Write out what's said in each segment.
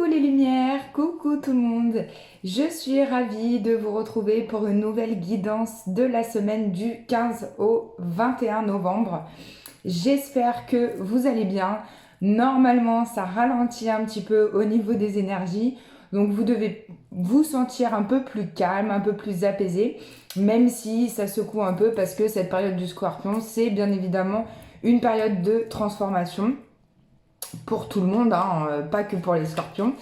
les lumières, coucou tout le monde. Je suis ravie de vous retrouver pour une nouvelle guidance de la semaine du 15 au 21 novembre. J'espère que vous allez bien. Normalement, ça ralentit un petit peu au niveau des énergies. Donc vous devez vous sentir un peu plus calme, un peu plus apaisé, même si ça secoue un peu parce que cette période du Scorpion, c'est bien évidemment une période de transformation pour tout le monde, hein, pas que pour les scorpions.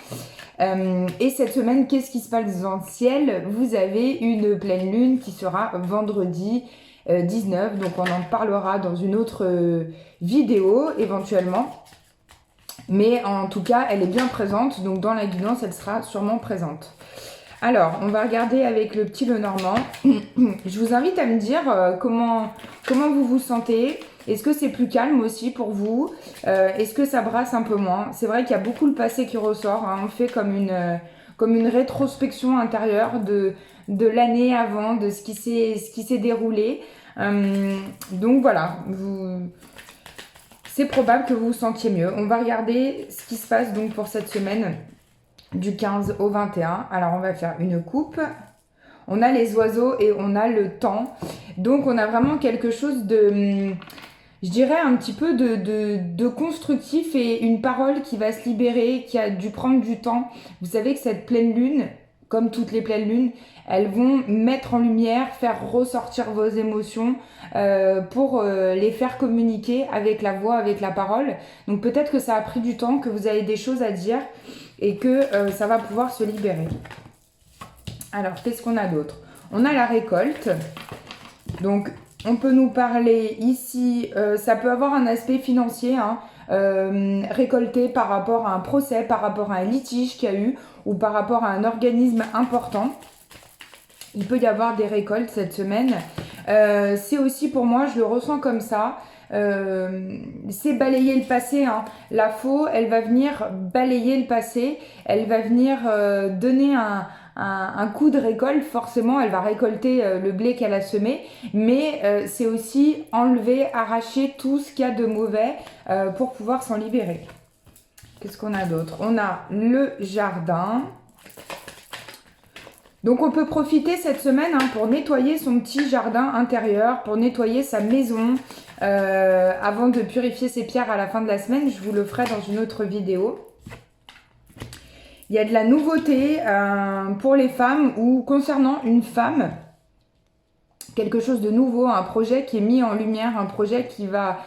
Et cette semaine, qu'est-ce qui se passe dans le ciel? Vous avez une pleine lune qui sera vendredi 19, donc on en parlera dans une autre vidéo éventuellement. Mais en tout cas, elle est bien présente, donc dans la guidance, elle sera sûrement présente. Alors, on va regarder avec le petit Lenormand. Je vous invite à me dire comment vous vous sentez. Est-ce que c'est plus calme aussi pour vous? Est-ce que ça brasse un peu moins? C'est vrai qu'il y a beaucoup le passé qui ressort, hein. On fait comme une rétrospection intérieure de l'année avant, de ce qui s'est déroulé. Donc voilà, c'est probable que vous vous sentiez mieux. On va regarder ce qui se passe donc pour cette semaine du 15 au 21. Alors on va faire une coupe. On a les oiseaux et on a le temps. Donc on a vraiment quelque chose de, je dirais, un petit peu de constructif et une parole qui va se libérer, qui a dû prendre du temps. Vous savez que cette pleine lune, comme toutes les pleines lunes, elles vont mettre en lumière, faire ressortir vos émotions pour les faire communiquer avec la voix, avec la parole. Donc peut-être que ça a pris du temps, que vous avez des choses à dire et que ça va pouvoir se libérer. Alors, qu'est-ce qu'on a d'autre? On a la récolte. Donc, on peut nous parler ici, ça peut avoir un aspect financier, hein, récolté par rapport à un procès, par rapport à un litige qu'il y a eu ou par rapport à un organisme important. Il peut y avoir des récoltes cette semaine. C'est aussi pour moi, je le ressens comme ça, c'est balayer le passé, hein. La faux, elle va venir balayer le passé, elle va venir donner un coup de récolte. Forcément elle va récolter le blé qu'elle a semé, mais c'est aussi enlever, arracher tout ce qu'il y a de mauvais pour pouvoir s'en libérer. Qu'est-ce qu'on a d'autre? On a le jardin. Donc on peut profiter cette semaine, hein, pour nettoyer son petit jardin intérieur, pour nettoyer sa maison, avant de purifier ses pierres à la fin de la semaine. Je vous le ferai dans une autre vidéo. Il y a de la nouveauté pour les femmes ou concernant une femme. Quelque chose de nouveau, un projet qui est mis en lumière, un projet qui va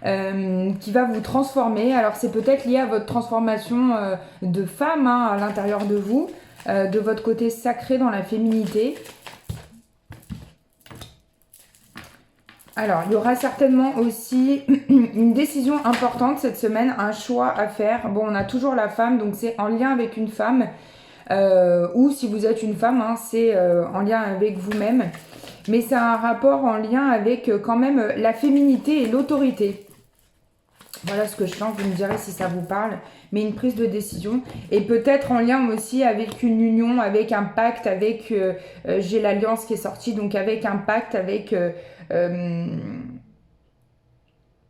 vous transformer. Alors c'est peut-être lié à votre transformation de femme, hein, à l'intérieur de vous. De votre côté sacré dans la féminité. Alors, il y aura certainement aussi une décision importante cette semaine, un choix à faire. Bon, on a toujours la femme, donc c'est en lien avec une femme. Ou si vous êtes une femme, hein, c'est en lien avec vous-même. Mais c'est un rapport en lien avec quand même la féminité et l'autorité. Voilà ce que je sens, vous me direz si ça vous parle, mais une prise de décision et peut-être en lien aussi avec une union, avec un pacte, avec, j'ai l'alliance qui est sortie, donc avec un pacte, avec,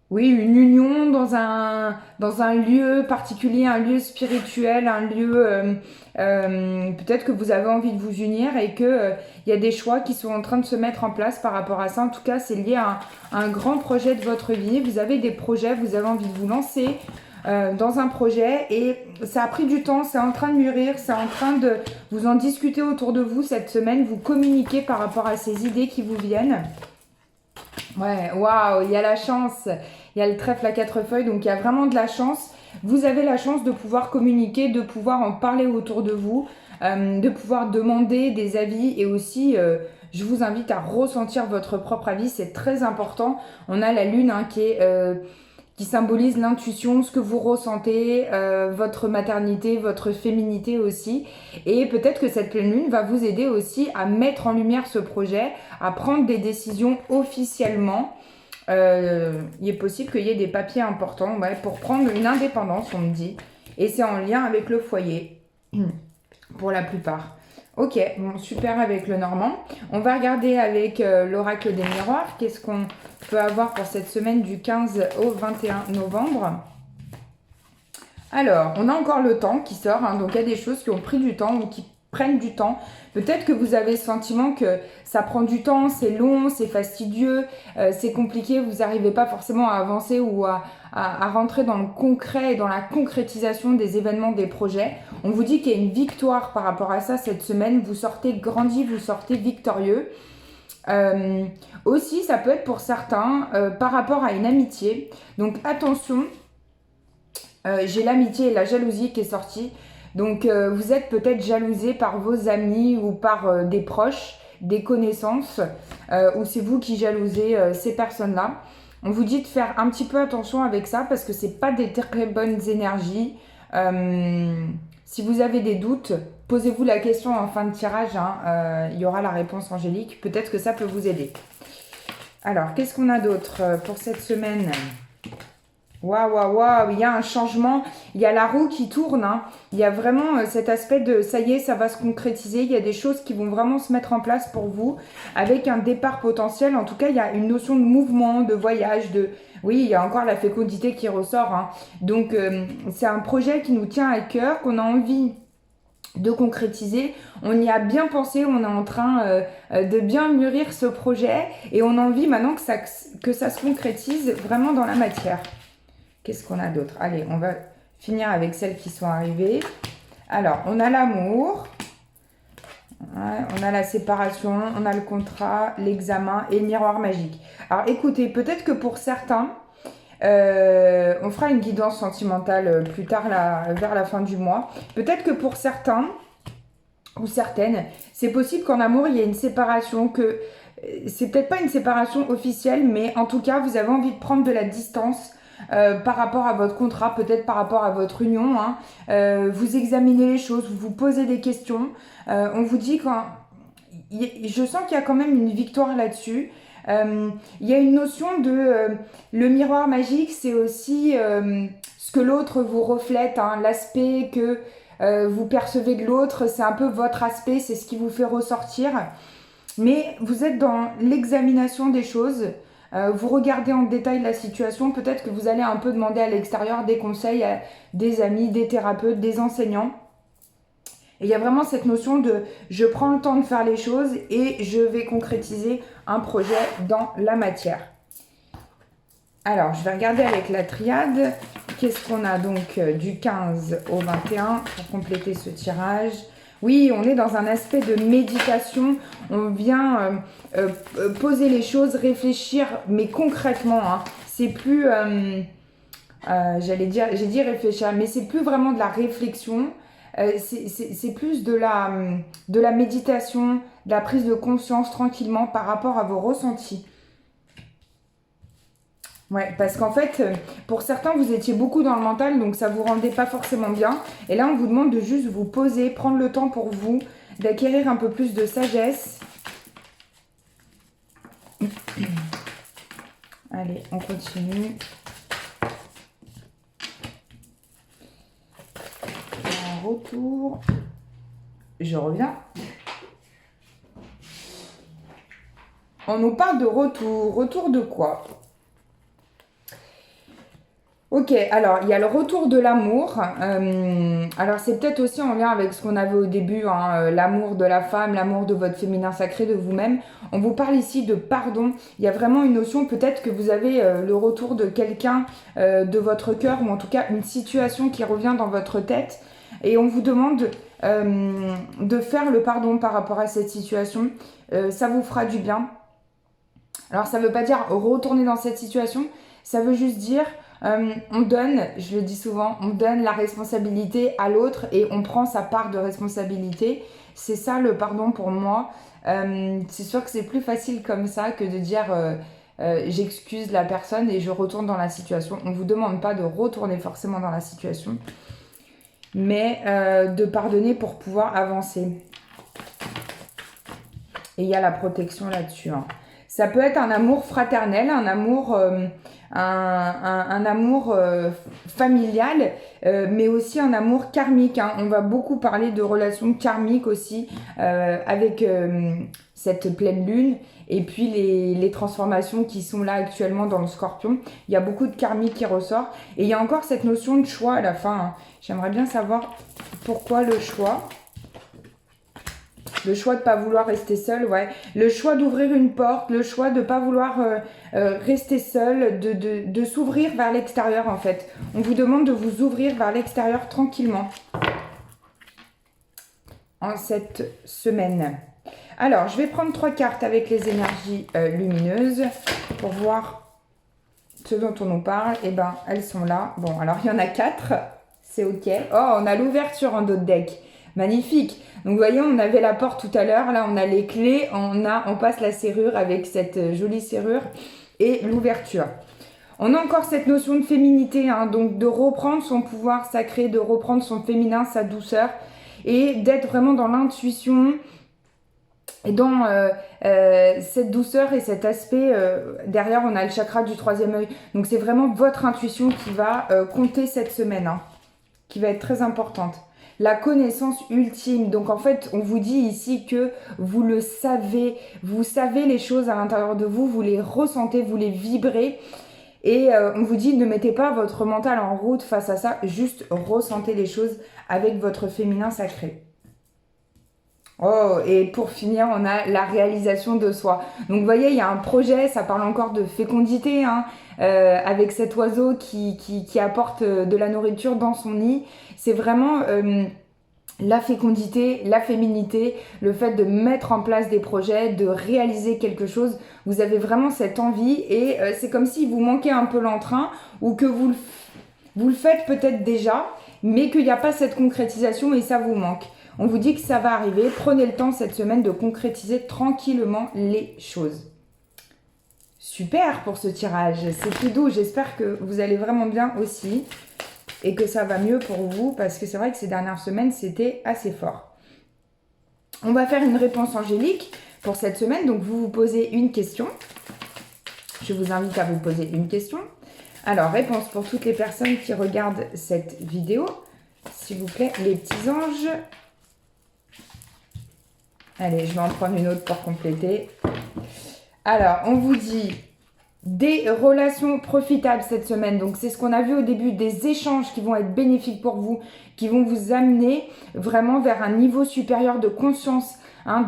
oui, une union dans un lieu particulier, un lieu spirituel, un lieu, peut-être que vous avez envie de vous unir et que il y a des choix qui sont en train de se mettre en place par rapport à ça. En tout cas, c'est lié à un grand projet de votre vie. Vous avez des projets, vous avez envie de vous lancer dans un projet et ça a pris du temps, c'est en train de mûrir, c'est en train de vous en discuter autour de vous cette semaine, vous communiquez par rapport à ces idées qui vous viennent. Ouais, waouh, il y a la chance, il y a le trèfle à 4 feuilles, donc il y a vraiment de la chance. Vous avez la chance de pouvoir communiquer, de pouvoir en parler autour de vous, de pouvoir demander des avis et aussi, je vous invite à ressentir votre propre avis, c'est très important. On a la lune, hein, qui symbolise l'intuition, ce que vous ressentez, votre maternité, votre féminité aussi. Et peut-être que cette pleine lune va vous aider aussi à mettre en lumière ce projet, à prendre des décisions officiellement. Il est possible qu'il y ait des papiers importants, ouais, pour prendre une indépendance, on me dit. Et c'est en lien avec le foyer, pour la plupart. Ok, bon, super avec le Normand. On va regarder avec l'oracle des miroirs. Qu'est-ce qu'on peut avoir pour cette semaine du 15 au 21 novembre? Alors, on a encore le temps qui sort, hein, donc il y a des choses qui ont pris du temps ou qui prennent du temps. Peut-être que vous avez le sentiment que ça prend du temps, c'est long, c'est fastidieux, c'est compliqué, vous n'arrivez pas forcément à avancer ou à rentrer dans le concret et dans la concrétisation des événements, des projets. On vous dit qu'il y a une victoire par rapport à ça cette semaine, vous sortez grandi, vous sortez victorieux. Aussi, ça peut être pour certains par rapport à une amitié. Donc attention, j'ai l'amitié et la jalousie qui est sortie. Donc vous êtes peut-être jalousé par vos amis ou par des proches, des connaissances, ou c'est vous qui jalousez ces personnes-là. On vous dit de faire un petit peu attention avec ça parce que c'est pas des très bonnes énergies. Si vous avez des doutes, posez-vous la question en fin de tirage, hein, il y aura la réponse angélique. Peut-être que ça peut vous aider. Alors, qu'est-ce qu'on a d'autre pour cette semaine ? Waouh, waouh, waouh, il y a un changement, il y a la roue qui tourne, hein. Il y a vraiment cet aspect de ça y est, ça va se concrétiser, il y a des choses qui vont vraiment se mettre en place pour vous avec un départ potentiel. En tout cas, il y a une notion de mouvement, de voyage, de... Oui, il y a encore la fécondité qui ressort, hein. Donc, c'est un projet qui nous tient à cœur, qu'on a envie de concrétiser. On y a bien pensé, on est en train de bien mûrir ce projet et on a envie maintenant que ça se concrétise vraiment dans la matière. Qu'est-ce qu'on a d'autre? Allez, on va finir avec celles qui sont arrivées. Alors, on a l'amour, on a la séparation, on a le contrat, l'examen et le miroir magique. Alors, écoutez, peut-être que pour certains, on fera une guidance sentimentale plus tard, vers la fin du mois. Peut-être que pour certains ou certaines, c'est possible qu'en amour, il y ait une séparation, que c'est peut-être pas une séparation officielle, mais en tout cas, vous avez envie de prendre de la distance par rapport à votre contrat, peut-être par rapport à votre union, hein. Vous examinez les choses, vous vous posez des questions. On vous dit je sens qu'il y a quand même une victoire là-dessus. Il y a une notion de le miroir magique, c'est aussi ce que l'autre vous reflète, hein, l'aspect que vous percevez de l'autre, c'est un peu votre aspect, c'est ce qui vous fait ressortir. Mais vous êtes dans l'examination des choses. Vous regardez en détail la situation, peut-être que vous allez un peu demander à l'extérieur des conseils à des amis, des thérapeutes, des enseignants. Et il y a vraiment cette notion de je prends le temps de faire les choses et je vais concrétiser un projet dans la matière. Alors, je vais regarder avec la triade. Qu'est-ce qu'on a donc du 15 au 21 pour compléter ce tirage ? Oui, on est dans un aspect de méditation. On vient poser les choses, réfléchir, mais concrètement, hein. C'est plus, j'ai dit réfléchir, mais c'est plus vraiment de la réflexion. C'est plus de la méditation, de la prise de conscience tranquillement par rapport à vos ressentis. Ouais, parce qu'en fait, pour certains, vous étiez beaucoup dans le mental, donc ça vous rendait pas forcément bien. Et là, on vous demande de juste vous poser, prendre le temps pour vous, d'acquérir un peu plus de sagesse. Allez, on continue. En retour, je reviens. On nous parle de retour. Retour de quoi ? Ok, alors il y a le retour de l'amour. Alors c'est peut-être aussi en lien avec ce qu'on avait au début, hein, l'amour de la femme, l'amour de votre féminin sacré, de vous-même. On vous parle ici de pardon. Il y a vraiment une notion, peut-être que vous avez le retour de quelqu'un de votre cœur, ou en tout cas une situation qui revient dans votre tête. Et on vous demande de faire le pardon par rapport à cette situation. Ça vous fera du bien. Alors ça ne veut pas dire retourner dans cette situation, ça veut juste dire... on donne, je le dis souvent, on donne la responsabilité à l'autre et on prend sa part de responsabilité. C'est ça le pardon pour moi. C'est sûr que c'est plus facile comme ça que de dire j'excuse la personne et je retourne dans la situation. On ne vous demande pas de retourner forcément dans la situation, mais de pardonner pour pouvoir avancer. Et il y a la protection là-dessus, hein. Ça peut être un amour fraternel, un amour... un amour familial, mais aussi un amour karmique, hein. On va beaucoup parler de relations karmiques aussi avec cette pleine lune et puis les transformations qui sont là actuellement dans le Scorpion. Il y a beaucoup de karmique qui ressort et il y a encore cette notion de choix à la fin, hein. J'aimerais bien savoir pourquoi le choix. Le choix de ne pas vouloir rester seul, ouais. Le choix d'ouvrir une porte, le choix de ne pas vouloir rester seul, de s'ouvrir vers l'extérieur en fait. On vous demande de vous ouvrir vers l'extérieur tranquillement en cette semaine. Alors, je vais prendre 3 cartes avec les énergies lumineuses pour voir ce dont on nous parle. Eh ben, elles sont là. Bon, alors il y en a 4, c'est ok. Oh, on a l'ouverture en dos de deck. Magnifique. Donc, vous voyez, on avait la porte tout à l'heure. Là, on a les clés. On passe la serrure avec cette jolie serrure et l'ouverture. On a encore cette notion de féminité, hein, donc de reprendre son pouvoir sacré, de reprendre son féminin, sa douceur et d'être vraiment dans l'intuition et dans cette douceur et cet aspect. Derrière, on a le chakra du 3e œil. Donc, c'est vraiment votre intuition qui va compter cette semaine, hein, qui va être très importante. La connaissance ultime. Donc, en fait, on vous dit ici que vous le savez. Vous savez les choses à l'intérieur de vous. Vous les ressentez, vous les vibrez. Et on vous dit, ne mettez pas votre mental en route face à ça. Juste ressentez les choses avec votre féminin sacré. Oh, et pour finir, on a la réalisation de soi. Donc, vous voyez, il y a un projet, ça parle encore de fécondité, hein, avec cet oiseau qui apporte de la nourriture dans son nid. C'est vraiment la fécondité, la féminité, le fait de mettre en place des projets, de réaliser quelque chose. Vous avez vraiment cette envie et c'est comme si vous manquez un peu l'entrain ou que vous le faites peut-être déjà, mais qu'il n'y a pas cette concrétisation et ça vous manque. On vous dit que ça va arriver. Prenez le temps cette semaine de concrétiser tranquillement les choses. Super pour ce tirage. C'est tout doux. J'espère que vous allez vraiment bien aussi et que ça va mieux pour vous parce que c'est vrai que ces dernières semaines, c'était assez fort. On va faire une réponse angélique pour cette semaine. Donc, vous vous posez une question. Je vous invite à vous poser une question. Alors, réponse pour toutes les personnes qui regardent cette vidéo. S'il vous plaît, les petits anges. Allez, je vais en prendre une autre pour compléter. Alors, on vous dit des relations profitables cette semaine. Donc, c'est ce qu'on a vu au début, des échanges qui vont être bénéfiques pour vous, qui vont vous amener vraiment vers un niveau supérieur de conscience, hein,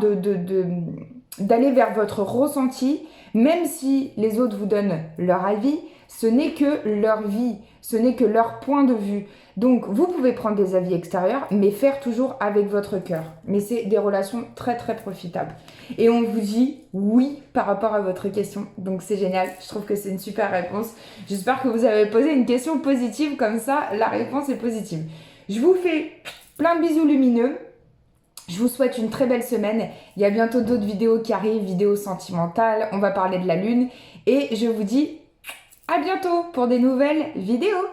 d'aller vers votre ressenti. Même si les autres vous donnent leur avis, ce n'est que leur vie, ce n'est que leur point de vue. Donc, vous pouvez prendre des avis extérieurs, mais faire toujours avec votre cœur. Mais c'est des relations très, très profitables. Et on vous dit oui par rapport à votre question. Donc, c'est génial. Je trouve que c'est une super réponse. J'espère que vous avez posé une question positive. Comme ça, la réponse est positive. Je vous fais plein de bisous lumineux. Je vous souhaite une très belle semaine. Il y a bientôt d'autres vidéos qui arrivent, vidéos sentimentales. On va parler de la lune. Et je vous dis à bientôt pour des nouvelles vidéos.